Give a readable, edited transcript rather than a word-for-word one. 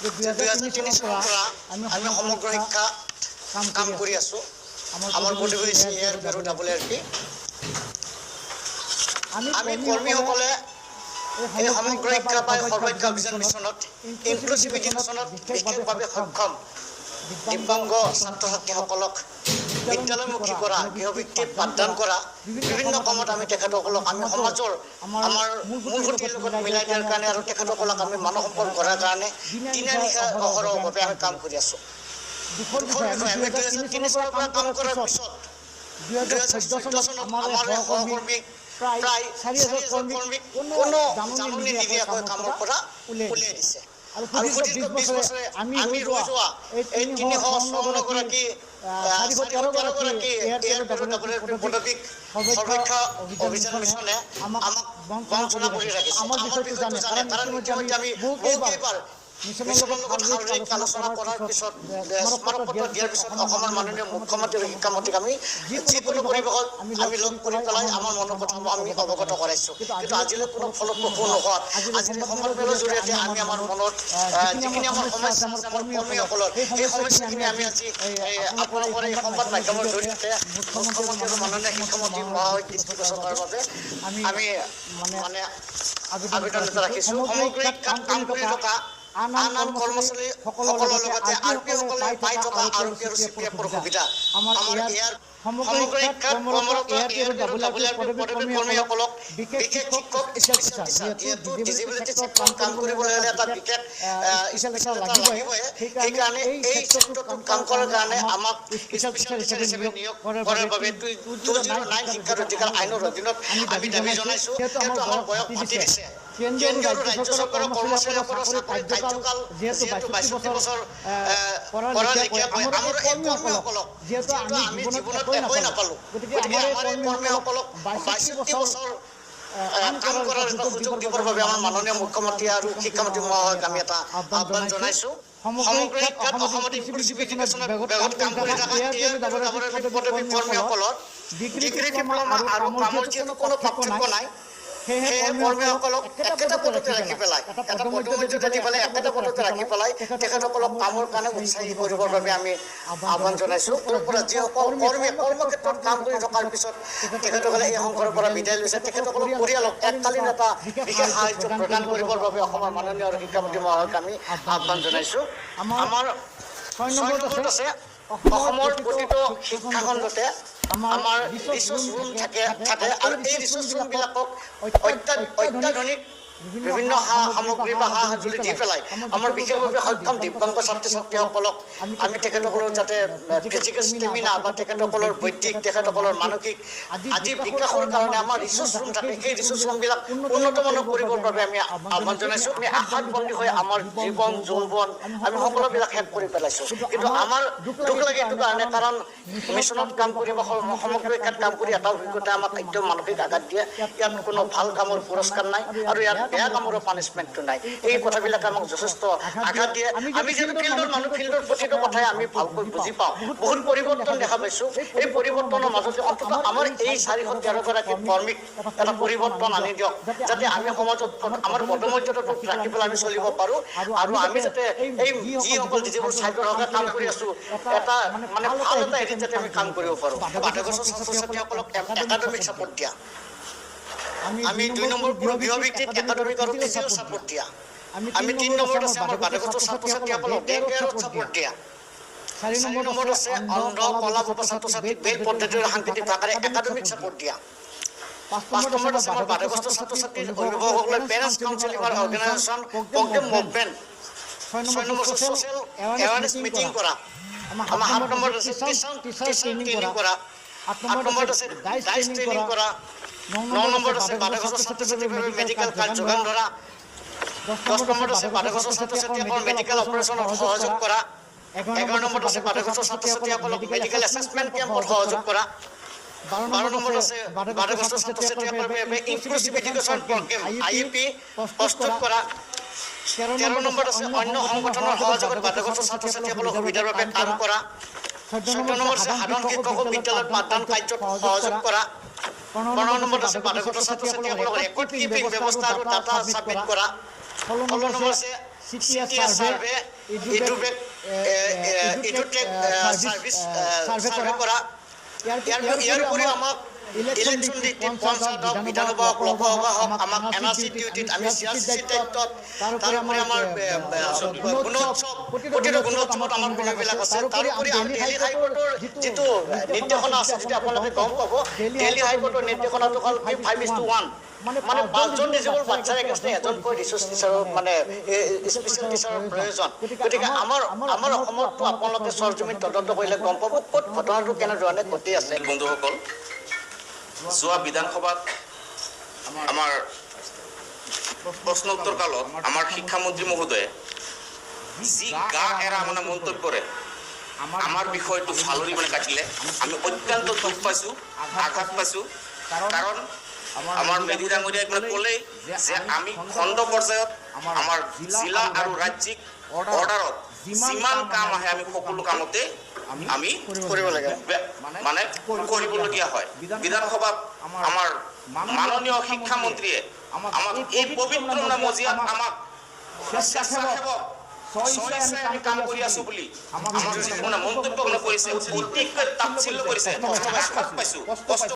2003 চনৰ পৰা আমি সমগ্ৰ শিক্ষা কাম কৰি আছো আমাৰ প্ৰতিনিধি CARP আৰু WRP আমি কৰ্মীসকলে এই সমগ্ৰ শিক্ষা পাই সৰ্বাধিক অভিযান মিছনত ইনক্লুচিভিটি মিছনত বিশেষভাৱে সক্ষম দিব্যাংগ ছাত্ৰ ছাত্ৰীসকলক বিদ্যালয়মুখী কৰা গৃহভিত্তিক পাঠদান কৰা বিভিন্ন কামত আমি তেখেতসকলক আমি সমাজৰ আমাৰ মূলসুঁতিৰ লগত মিলাই দিয়াৰ কাৰণে আৰু তেখেতসকলক আমি মানৱ সম্পদ গঢ়াৰ কাৰণে দিনে নিশা অহৰহভাৱে আমি কাম কৰি আছোঁ। আমি 2003 চনৰ পৰা কাম কৰাৰ পিছত 2014 চনত আমাৰ সহকৰ্মীক প্ৰায় 4,000 কৰ্মীক কোনো জাননী নিদিয়াকৈ কামৰ পৰা উলিয়াই দিছে। আৰু সুদীৰ্ঘ 20 বছৰে আমি ৰৈ যোৱা এই 356 গৰাকী 413 গৰাকী পদবীক সৰ্বাধিক অভিযান মিছনে আমাক বঞ্চনা কৰি ৰাখিছে। আমাৰ বিষয়টো জানে কাৰণ ইতিমধ্যে আমি বহুকেইবাৰ মিছনৰ লগত শাৰীৰিক আলোচনা কৰাৰ পিছত স্মাৰকপত্ৰ দিয়াৰ পিছত অসমৰ মাননীয় মুখ্যমন্ত্ৰী আৰু শিক্ষামন্ত্ৰীক আমি যিকোনো পৰিৱেশত আমি লগ কৰি পেলাই আমাৰ মনৰ কথাবোৰ আমি অৱগত কৰাইছোঁ। কিন্তু আজিলৈ কোনো ফলপ্ৰসূ নোহোৱাত আজি সন্মিলনৰ জৰিয়তে আমি আমাৰ মনত যিখিনি আমাৰ সমস্যা আছে আমাৰ কৰ্মীসকলৰ সেই সমস্যাখিনি আমি আজি আপোনালোকৰ এই সংবাদ মাধ্যমৰ জৰিয়তে মুখ্যমন্ত্ৰী আৰু মাননীয় শিক্ষামন্ত্ৰী মহোদয়ৰ দৃষ্টিগোচৰ কৰাৰ বাবে আমি মানে আবেদন এটা ৰাখিছোঁ। সমগ্ৰ শিক্ষাত কাম কৰি থকা আন কৰ্মচাৰী সকলৰ লগতে RP-সকলে পাই থকা RP আৰু CPF-ৰ সুবিধা আমাৰ ইয়াৰ সমগ্ৰ শিক্ষাত কৰ্মৰত ARP আৰু WRP পদবী কৰ্মীসকলক বিশেষ শিক্ষক যিহেতু ডিজেবিলিটি চেক্টৰত কাম কৰিবলৈ হ'লে এটা বিশেষ স্পেচিয়েল লাগিবই। সেইকাৰণে এই চেক্টৰটোত কাম কৰাৰ কাৰণে আমাক স্পেচিয়েল টিচাৰ হিচাপে নিয়োগ কৰাৰ বাবে 2009 শিক্ষাৰ অধিকাৰ আইনৰ অধীনত আমি দাবী জনাইছোঁ। যিহেতু আমাৰ বয়স মাতি দিছে কেন্দ্ৰীয় আৰু ৰাজ্য চৰকাৰৰ কৰ্মচাৰীসকলৰ চাকৰিৰ কাৰ্যকাল যিহেতু 62 বছৰ পৰালৈকে আমাৰ এই কৰ্মীসকলক যিহেতু আমি জীৱনত একোৱে নাপালোঁ গতিকে আমাৰ এই কৰ্মীসকলক 62 বছৰ কাম কৰাৰ এটা সুযোগ দিবৰ বাবে আমাৰ মাননীয় মুখ্যমন্ত্ৰী আৰু শিক্ষামন্ত্ৰী মহোদয়ক আমি এটা আহ্বান জনাইছোঁ। সমগ্ৰ শিক্ষাত অসমত ইনক্লুচিভ এডুকেশ্যনৰ বেগত কাম কৰি থকা ARP পদবী কৰ্মীসকলৰ ডিগ্ৰী ডিপ্ল'মা আৰু কামৰ যিহেতু কোনো পাৰ্থক্য নাই সেয়েহে কৰ্মীসকলক একেটা পদতে ৰাখি পেলাই এটা পদমৰ্যাদা দি পেলাই একেটা পদতে ৰাখি পেলাই তেখেতসকলক কামৰ কাৰণে উৎসাহী কৰিবৰ বাবে আমি আহ্বান জনাইছোঁ। তাৰ পৰা যিসকল কৰ্মীয়ে কৰ্মক্ষেত্ৰত কাম কৰি থকাৰ পিছত তেখেতসকলে এই সংঘৰ পৰা বিদায় লৈছে তেখেতসকলৰ পৰিয়ালক এককালীন এটা বিশেষ সাহায্য প্ৰদান কৰিবৰ বাবে অসমৰ মাননীয় আৰু শিক্ষামন্ত্ৰী মহোদয়ক আমি আহ্বান জনাইছোঁ। আমাৰ 6 নম্বৰত আছে অসমৰ প্ৰতিটো শিক্ষাখণ্ডতে আমাৰ ৰিচোৰ্চ ৰুম থাকে আৰু এই ৰিচোৰ্চ ৰুমবিলাকক অত্যাধুনিক বিভিন্ন সামগ্ৰী বা সঁজুলি দি পেলাই আমাৰ বিশেষভাৱে সক্ষম দিব্যাংগ ছাত্ৰ ছাত্ৰীসকলক আমি তেখেতসকলৰ যাতে ফিজিকেল ষ্টেমিনা বা তেখেতসকলৰ বৈদ্যিক তেখেতসকলৰ মানসিক আজি বিকাশৰ কাৰণে আমাৰ ৰিচোৰ্চ ৰুম থাকে সেই ৰিচোৰ্চ ৰুমবিলাক উন্নতমানৰ কৰিবৰ বাবে আমি আহ্বান জনাইছোঁ। আমি আশাত বন্দী হৈ আমাৰ জীৱন যৌৱন আমি সকলোবিলাক শেষ কৰি পেলাইছোঁ। কিন্তু আমাৰ দুখ লাগে এইটো কাৰণে কাৰণ মিছনত কাম কৰি বা সমগ্ৰ শিক্ষাত কাম কৰি এটা অভিজ্ঞতা আমাক একদম মানসিক আঘাত দিয়ে। ইয়াত কোনো ভাল কামৰ পুৰস্কাৰ নাই আৰু ইয়াত বেয়া কামৰো পানিছমেণ্টটো নাই। এই কথাবিলাকে আমাক যথেষ্ট আঘাত দিয়ে। আমি যিহেতু ফিল্ডৰ মানুহ ফিল্ডৰ প্ৰতিটো কথাই আমি ভালকৈ বুজি পাওঁ বহুত পৰিৱৰ্তন দেখা পাইছোঁ। এই পৰিৱৰ্তনৰ মাজতে অন্ততঃ আমাৰ এই 413 গৰাকী কৰ্মীক এটা পৰিৱৰ্তন আনি দিয়ক যাতে আমি সমাজত আমাৰ পদমৰ্যাদাটো ৰাখি পেলাই আমি চলিব পাৰোঁ আৰু আমি যাতে এই যিসকল ডিজেবল চাইডৰ হকে কাম কৰি আছোঁ এটা মানে ভাল এটা হেৰিত যাতে আমি কাম কৰিব পাৰোঁ। বাধাগ্ৰস্ত ছাত্ৰ ছাত্ৰীসকলক একাডেমিক ছাপোৰ্ট দিয়া আমি 2 নম্বৰ গৃহভিত্তিক একাডেমিক আৰু ফিজিকেল ছাপোৰ্ট দিয়া আমি 3 নম্বৰত আছে আমাৰ বাধাগ্ৰস্ত ছাত্ৰ ছাত্ৰীসকলক ডে কেয়াৰত ছাপোৰ্ট দিয়া 4 নম্বৰত আছে অন্ধ কলা ছাত্ৰ ছাত্ৰীক বেল পদ্ধতিৰ সাংকেতিক ভাষাৰে একাডেমিক ছাপোৰ্ট দিয়া 5 নম্বৰত আছে আমাৰ বাধাগ্ৰস্ত ছাত্ৰ ছাত্ৰীৰ অভিভাৱকসকলে পেৰেণ্টছ কাউন্সেলিং আৰু organisation programme movement 6 number social awareness meeting কৰা আমাৰ 7 নম্বৰত আছে টিচাৰ ট্ৰেইনিং কৰা 8 নম্বৰত আছে ডাইচ ট্ৰেইনিং কৰা 9 নম্বৰত আছে বাধাগ্ৰস্ত ছাত্ৰ ছাত্ৰীৰ বাবে মেডিকেল কাৰ্ড যোগান ধৰা 10 নম্বৰত আছে বাধাগ্ৰস্ত ছাত্ৰ ছাত্ৰীসকলৰ মেডিকেল অপাৰেশ্যনত সহযোগ কৰা 11 নম্বৰত আছে বাধাগ্ৰস্ত ছাত্ৰ ছাত্ৰীসকলক মেডিকেল এছেছমেণ্ট কেম্পত সহযোগ কৰা 12 নম্বৰত আছে বাধাগ্ৰস্ত ছাত্ৰ ছাত্ৰীসকলৰ বাবে ইনক্লুচিভ এডুকেশ্যন প্ৰগ্ৰেম IEP প্ৰস্তুত কৰা 13 নম্বৰত আছে অন্য সংগঠনৰ সহযোগত বাধাগ্ৰস্ত ছাত্ৰ ছাত্ৰীসকলৰ সুবিধাৰ বাবে কাম কৰা 14 নম্বৰত আছে সাধাৰণ শিক্ষকক বিদ্যালয়ত পাঠদান কাৰ্যত সহযোগ কৰা 15 নম্বৰত আছে বাধাগ্ৰস্ত ছাত্ৰ ছাত্ৰীসকলক ৰেকৰ্ড কিপিং ব্যৱস্থা আৰু ডাটা ছাবমিট কৰা 16 নম্বৰ আছে CTS সাৰ্ভে, ইডুটেক সাৰ্ভে কৰা। ইয়াৰ উপৰিও আমাক ইলেকশ্যন ডিউটি, পঞ্চায়ত হওক, বিধানসভা হওক, লোকসভা হওক, আমাক NRC ডিউটিত আমি CRC দায়িত্বত, তাৰোপৰি আমাৰ গুণোৎসৱ, প্ৰতিটো গুণোৎসৱত আমাৰ কৰ্মীবিলাক আছে। তাৰোপৰি আমি দিল্লী হাইকোৰ্টৰ যিটো নিৰ্দেশনা আছে, যিটো আপোনালোকে গম পাব, দিল্লী হাইকোৰ্টৰ নিৰ্দেশনাটো হ'ল 5:1, মানে 5জন ডিজেবল বাচ্চাৰ এগেইনষ্টে এজনকৈ ৰিচোৰ্চ টিচাৰৰ মানে স্পেচিয়েল টিচাৰৰ প্ৰয়োজন। গতিকে আমাৰ অসমতো আপোনালোকে সৰজমিন তদন্ত কৰিলে গম পাব ক'ত ঘটনাটো কেনেধৰণে ঘটি আছে। বন্ধুসকল, যোৱা বিধানসভাত আমাৰ প্ৰশ্ন উত্তৰ কালত আমাৰ শিক্ষামন্ত্ৰী মহোদয়ে যি গা এৰা মানে মন্তব্যৰে আমাৰ বিষয়টো ফালৰি মানে কাটিলে, আমি অত্যন্ত দুখ পাইছোঁ, আঘাত পাইছোঁ। কাৰণ আমাৰ মেধি ডাঙৰীয়াই মানে ক'লেই যে আমি খণ্ড পৰ্যায়ত আমাৰ জিলা আৰু ৰাজ্যিক অৰ্ডাৰত যিমান কাম আহে আমি সকলো কামতে আমি কৰিব লাগে, মানে কৰিবলগীয়া হয়। বিধানসভাত আমাৰ মাননীয় শিক্ষামন্ত্ৰীয়ে আমাক এই পবিত্ৰ মজিয়াত আমাক স্বেচ্ছাসেৱক স্বইচ্ছাই আমি কাম কৰি আছোঁ বুলি আমাক যিটো মন্তব্য কৰিছে, অতিকৈ তাচ্ছিল্য কৰিছে, আঘাত পাইছোঁ, কষ্ট